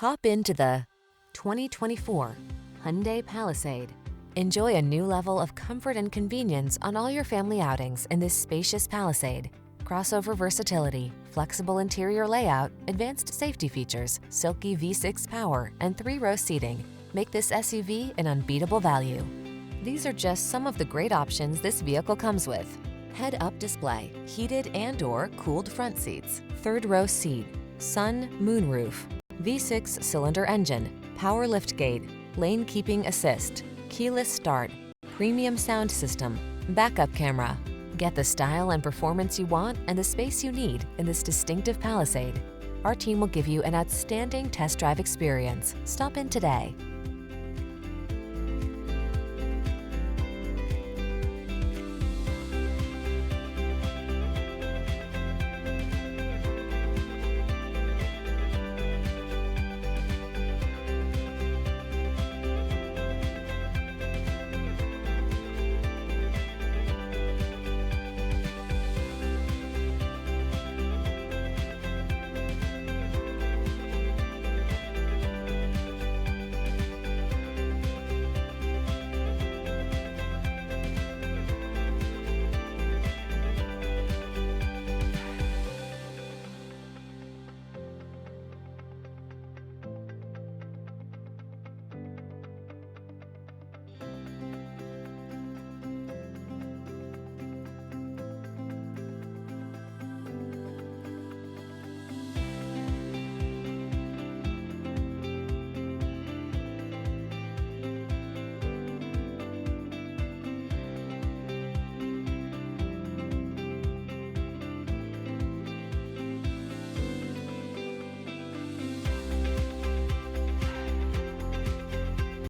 Hop into the 2024 Hyundai Palisade. Enjoy a new level of comfort and convenience on all your family outings in this spacious Palisade. Crossover versatility, flexible interior layout, advanced safety features, silky V6 power, and 3-row seating make this SUV an unbeatable value. These are just some of the great options this vehicle comes with: head-up display, heated and/or cooled front seats, 3rd-row seat, sun, moonroof, V6 cylinder engine, power liftgate, lane keeping assist, keyless start, premium sound system, backup camera. Get the style and performance you want and the space you need in this distinctive Palisade. Our team will give you an outstanding test drive experience. Stop in today.